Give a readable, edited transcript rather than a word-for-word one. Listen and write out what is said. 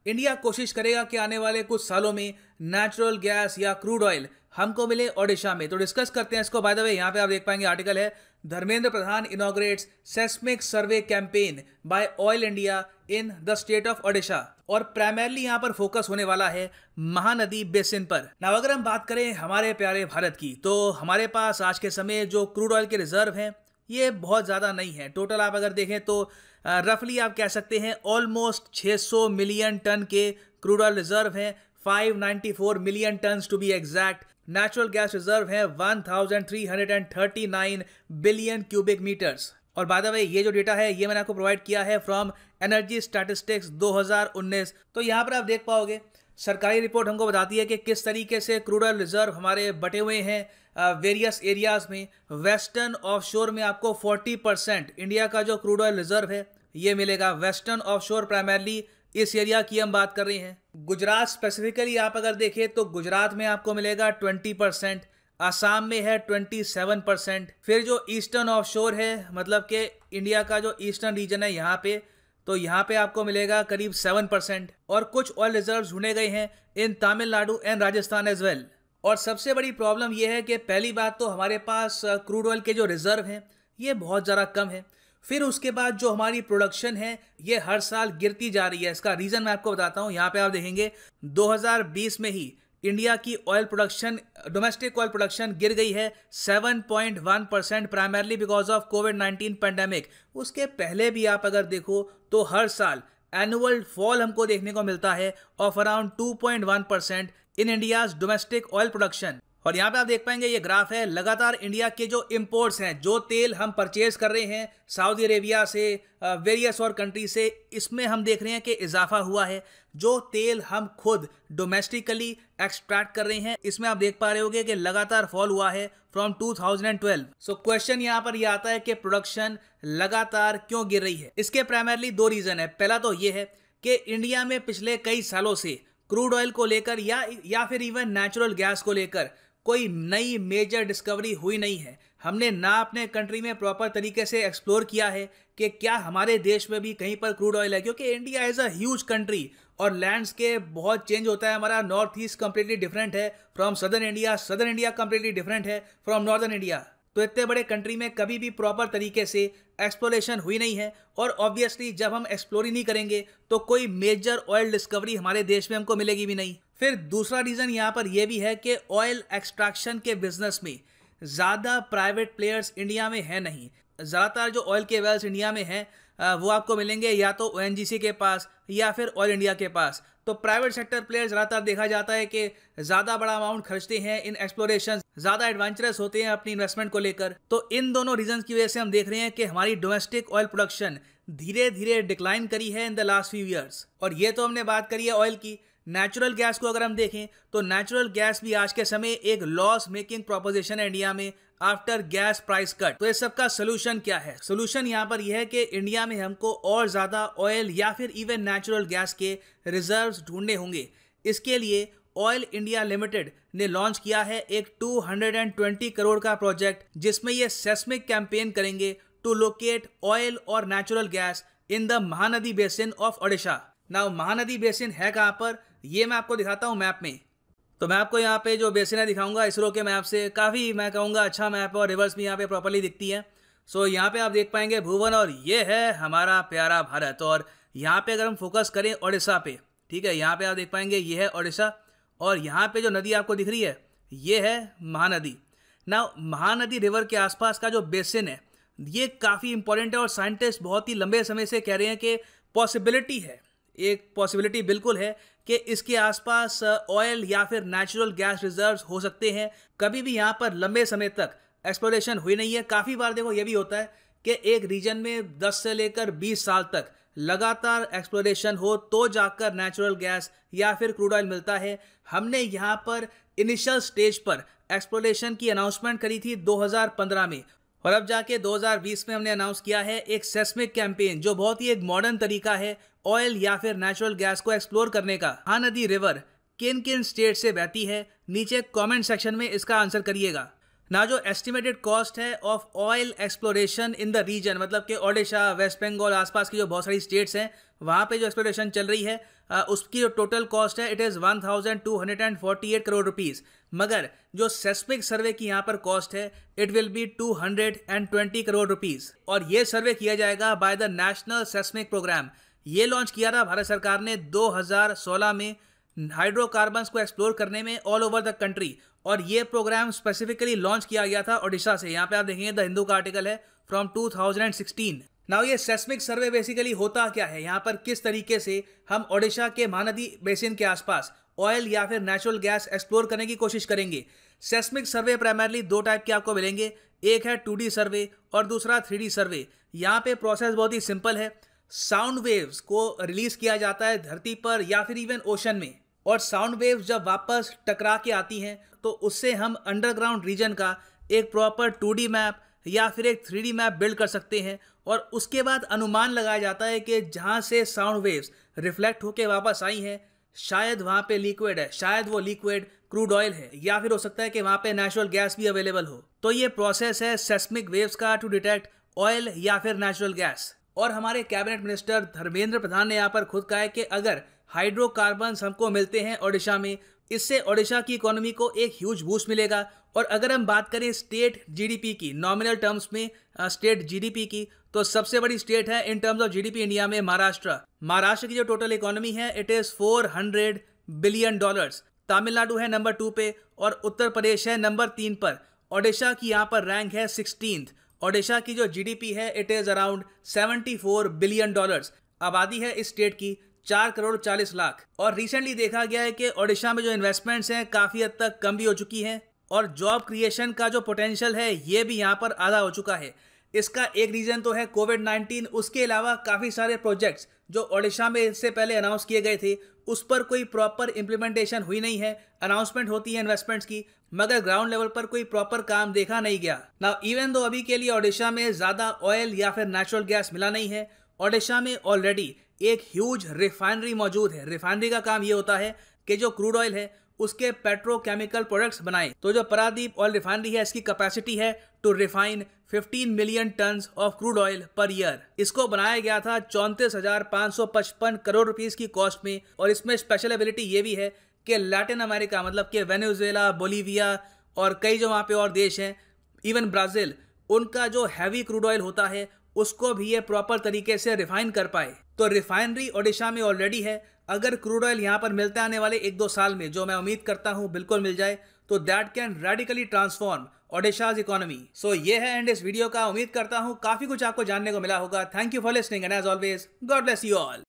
India कोशिश करेगा कि आने वाले कुछ सालों में नेचुरल गैस या क्रूड ऑयल हमको मिले ओडिशा में। तो डिस्कस करते हैं इसको। बाय द वे यहाँ पे आप देख पाएंगे आर्टिकल है, Dharmendra Pradhan inaugurates seismic survey campaign by Oil India in the state of Odisha. और प्राइमरली यहाँ पर फोकस होने वाला है महानदी बेसिन पर। ना अगर हम बात करें हमारे प्यारे भारत की, तो हमारे पास आज के समय जो क्रूड ऑयल के रिजर्व हैं ये बहुत ज़्यादा नहीं है। टोटल आप अगर देखें तो रफली आप कह सकते हैं ऑलमोस्ट 600 मिलियन टन के क्रूड ऑयल रिजर्व हैं, 594 million ton to be exact. Natural gas reserve है 1339 बिलियन क्यूबिक मीटर्स। और बाय द वे ये जो डेटा है ये मैंने आपको प्रोवाइड किया है फ्रॉम एनर्जी स्टैटिस्टिक्स 2019। तो यहाँ पर आप देख पाओगे सरकारी रिपोर्ट हमको बताती है कि किस तरीके से क्रूड ऑयल रिजर्व हमारे बटे हुए हैं वेरियस एरियाज में। वेस्टर्न ऑफशोर में आपको 40% इंडिया का जो क्रूड ऑयल रिजर्व है ये मिलेगा। वेस्टर्न ऑफशोर प्राइमरली इस एरिया की हम बात कर रहे हैं। गुजरात स्पेसिफिकली आप अगर देखें तो गुजरात में आपको मिलेगा 20%, आसाम में है 27%। फिर जो ईस्टर्न ऑफशोर है मतलब कि इंडिया का जो ईस्टर्न रीजन है यहाँ पे, तो यहाँ पे आपको मिलेगा करीब 7%। और कुछ ऑयल रिजर्व्स ढूंढे गए हैं in Tamil Nadu and Rajasthan as well. और सबसे बड़ी प्रॉब्लम यह है कि पहली बात तो हमारे पास क्रूड ऑयल के जो रिजर्व हैं ये बहुत ज़्यादा कम है। फिर उसके बाद जो हमारी प्रोडक्शन है ये हर साल गिरती जा रही है। इसका रीज़न मैं आपको बताता हूँ। यहाँ पे आप देखेंगे 2020 में ही इंडिया की oil production, domestic oil production गिर गई है 7.1%, primarily because of covid pandemic. उसके पहले भी आप अगर देखो तो हर साल एनुअल फॉल हमको देखने को मिलता है of around 2.1% in India's domestic oil production. और यहाँ पे आप देख पाएंगे ये ग्राफ है, लगातार इंडिया के जो इंपोर्ट्स हैं, जो तेल हम परचेज कर रहे हैं सऊदी अरेबिया से, वेरियस और कंट्री से, इसमें हम देख रहे हैं कि इजाफा हुआ है। जो तेल हम खुद डोमेस्टिकली एक्सट्रैक्ट कर रहे हैं इसमें आप देख पा रहे होंगे कि लगातार फॉल हुआ है फ्रॉम 2012। सो क्वेश्चन यहाँ पर यह आता है कि प्रोडक्शन लगातार क्यों गिर रही है। इसके प्राइमरली दो रीजन है। पहला तो ये है कि इंडिया में पिछले कई सालों से क्रूड ऑयल को लेकर या फिर इवन नेचुरल गैस को लेकर कोई नई मेजर डिस्कवरी हुई नहीं है। हमने ना अपने कंट्री में प्रॉपर तरीके से एक्सप्लोर किया है कि क्या हमारे देश में भी कहीं पर क्रूड ऑयल है, क्योंकि India is a huge country और लैंडस्केप बहुत चेंज होता है। हमारा नॉर्थ ईस्ट कंप्लीटली डिफरेंट है from southern India, southern India completely different है फ्रॉम नॉर्दर्न इंडिया। तो इतने बड़े कंट्री में कभी भी प्रॉपर तरीके से एक्सप्लोरेशन हुई नहीं है। और ऑब्वियसली जब हम एक्सप्लोर ही नहीं करेंगे तो कोई मेजर ऑयल डिस्कवरी हमारे देश में हमको मिलेगी भी नहीं। फिर दूसरा रीज़न यहाँ पर यह भी है कि ऑयल एक्सट्रैक्शन के बिजनेस में ज़्यादा प्राइवेट प्लेयर्स इंडिया में है नहीं। ज़्यादातर जो ऑयल के वेल्स इंडिया में हैं वो आपको मिलेंगे या तो ONGC के पास या फिर ऑयल इंडिया के पास। तो प्राइवेट सेक्टर प्लेयर्स ज़्यादातर देखा जाता है कि ज़्यादा बड़ा अमाउंट खर्चते हैं इन एक्सप्लोरेशन, ज़्यादा एडवेंचरस होते हैं अपनी इन्वेस्टमेंट को लेकर। तो इन दोनों रीजंस की वजह से हम देख रहे हैं कि हमारी डोमेस्टिक ऑयल प्रोडक्शन धीरे धीरे डिक्लाइन करी है in the last few years. और ये तो हमने बात करी है ऑयल की। नेचुरल गैस को अगर हम देखें तो नेचुरल गैस भी आज के समय एक लॉस मेकिंग प्रोपोजिशन है इंडिया में आफ्टर गैस प्राइस कट। तो इस सब का सोल्यूशन क्या है? सोल्यूशन यहाँ पर यह है कि इंडिया में हमको और ज़्यादा ऑयल या फिर इवन नेचुरल गैस के रिजर्व्स ढूंढने होंगे। इसके लिए ऑयल इंडिया लिमिटेड ने लॉन्च किया है एक 220 करोड़ का प्रोजेक्ट, जिसमें ये सेस्मिक कैंपेन करेंगे टू लोकेट ऑयल और natural gas in the Mahanadi basin of Odisha. Now Mahanadi basin है कहाँ पर, ये मैं आपको दिखाता हूँ मैप में। तो मैं आपको यहाँ पे जो बेसिन है दिखाऊंगा इसरो के मैप से। काफ़ी मैं कहूँगा अच्छा मैप है और रिवर्स भी यहाँ पे प्रॉपर्ली दिखती है। सो यहाँ पे आप देख पाएंगे भुवन, और ये है हमारा प्यारा भारत। और यहाँ पे अगर हम फोकस करें ओडिशा पे, ठीक है, यहाँ पे आप देख पाएंगे ये है ओडिशा। और यहाँ पे जो नदी आपको दिख रही है ये है महानदी। ना महानदी रिवर के आसपास का जो बेसिन है ये काफ़ी इंपॉर्टेंट है और साइंटिस्ट बहुत ही लंबे समय से कह रहे हैं कि पॉसिबिलिटी है, एक पॉसिबिलिटी बिल्कुल है कि इसके आसपास ऑयल या फिर नेचुरल गैस रिजर्व्स हो सकते हैं। कभी भी यहाँ पर लंबे समय तक एक्सप्लोरेशन हुई नहीं है। काफ़ी बार देखो ये भी होता है कि एक रीजन में 10 से लेकर 20 साल तक लगातार एक्सप्लोरेशन हो तो जाकर नेचुरल गैस या फिर क्रूड ऑयल मिलता है। हमने यहाँ पर इनिशियल स्टेज पर एक्सप्लोरेशन की अनाउंसमेंट करी थी 2015 में, और अब जाके 2020 में हमने अनाउंस किया है एक सेस्मिक कैंपेन, जो बहुत ही एक मॉडर्न तरीका है ऑयल या फिर नेचुरल गैस को एक्सप्लोर करने का। महानदी रिवर किन किन स्टेट से बहती है, नीचे कमेंट सेक्शन में इसका आंसर करिएगा। ना जो एस्टिमेटेड कॉस्ट है of oil exploration in the region, मतलब कि ओडिशा, वेस्ट बंगाल, आसपास की जो बहुत सारी स्टेट्स हैं वहाँ पे जो एक्सप्लोरेशन चल रही है, उसकी जो टोटल कॉस्ट है इट इज़ 1248 करोड़ रुपीस। मगर जो सेस्मिक सर्वे की यहाँ पर कॉस्ट है it will be 220 crore rupees. और ये सर्वे किया जाएगा by the national seismic programme. ये लॉन्च किया था भारत सरकार ने 2016 में हाइड्रोकार्बन्स को एक्सप्लोर करने में ऑल ओवर द कंट्री। और ये प्रोग्राम स्पेसिफिकली लॉन्च किया गया था ओडिशा से। यहाँ पे आप देखेंगे द हिंदू का आर्टिकल है फ्रॉम 2016। नाउ ये सेस्मिक सर्वे बेसिकली होता क्या है, यहाँ पर किस तरीके से हम ओडिशा के महानदी बेसिन के आसपास ऑयल या फिर नेचुरल गैस एक्सप्लोर करने की कोशिश करेंगे। सेस्मिक सर्वे प्राइमरली दो टाइप के आपको मिलेंगे, एक है 2D सर्वे और दूसरा 3D सर्वे। यहाँ पे प्रोसेस बहुत ही सिंपल है। साउंड वेव्स को रिलीज किया जाता है धरती पर या फिर इवन ओशन में, और साउंड वेव्स जब वापस टकरा के आती हैं तो उससे हम अंडरग्राउंड रीजन का एक प्रॉपर 2D मैप या फिर एक 3D मैप बिल्ड कर सकते हैं। और उसके बाद अनुमान लगाया जाता है कि जहाँ से साउंड वेव्स रिफ्लेक्ट होके वापस आई हैं शायद वहाँ पे लिक्विड है, शायद वो लिक्विड क्रूड ऑयल है, या फिर हो सकता है कि वहाँ पे नेचुरल गैस भी अवेलेबल हो। तो ये प्रोसेस है सेस्मिक वेव्स का टू डिटेक्ट ऑयल या फिर नेचुरल गैस। और हमारे कैबिनेट मिनिस्टर धर्मेंद्र प्रधान ने यहाँ पर खुद कहा है कि अगर हाइड्रोकार्बन्स हमको मिलते हैं ओडिशा में, इससे ओडिशा की इकोनॉमी को एक ह्यूज बूस्ट मिलेगा। और अगर हम बात करें स्टेट जीडीपी की, नॉमिनल टर्म्स में स्टेट जीडीपी की, तो सबसे बड़ी स्टेट है in terms of GDP India में महाराष्ट्र। महाराष्ट्र की जो टोटल इकोनॉमी है इट इज $400 बिलियन। तमिलनाडु है नंबर 2 पे और उत्तर प्रदेश है नंबर 3 पर। ओडिशा की यहाँ पर रैंक है 16th। ओडिशा की जो जीडीपी है इट इज अराउंड $74 बिलियन। आबादी है इस स्टेट की 4 करोड़ 40 लाख। और रिसेंटली देखा गया है कि ओडिशा में जो इन्वेस्टमेंट्स हैं काफ़ी हद तक कम भी हो चुकी हैं, और जॉब क्रिएशन का जो पोटेंशियल है ये भी यहाँ पर आधा हो चुका है। इसका एक रीज़न तो है कोविड-19, उसके अलावा काफ़ी सारे प्रोजेक्ट्स जो ओडिशा में इससे पहले अनाउंस किए गए थे उस पर कोई प्रॉपर इम्प्लीमेंटेशन हुई नहीं है। अनाउंसमेंट होती है इन्वेस्टमेंट्स की, मगर ग्राउंड लेवल पर कोई प्रॉपर काम देखा नहीं गया। नाउ इवन दो अभी के लिए ओडिशा में ज़्यादा ऑयल या फिर नेचुरल गैस मिला नहीं है, ओडिशा में ऑलरेडी एक ह्यूज रिफाइनरी मौजूद है। रिफाइनरी का काम ये होता है कि जो क्रूड ऑयल है उसके पेट्रोकेमिकल प्रोडक्ट्स बनाए। तो जो पारादीप ऑयल रिफाइनरी है इसकी कैपेसिटी है to refine 15 million tons of crude oil per year. इसको बनाया गया था 34,555 करोड़ रुपीस की कॉस्ट में। और इसमें स्पेशल एबिलिटी ये भी है कि लैटिन अमेरिका मतलब कि वेनेजुएला, बोलीविया और कई जो वहाँ पे और देश हैं, इवन ब्राज़ील, उनका जो हैवी क्रूड ऑयल होता है उसको भी ये प्रॉपर तरीके से रिफाइन कर पाए। तो रिफाइनरी ओडिशा में ऑलरेडी है। अगर क्रूड ऑयल यहाँ पर मिलता आने वाले 1-2 साल में, जो मैं उम्मीद करता हूँ बिल्कुल मिल जाए, तो that can radically transform Odisha's economy. So ये है एंड इस वीडियो का। उम्मीद करता हूँ काफी कुछ आपको जानने को मिला होगा। Thank you for listening and as always God bless you all.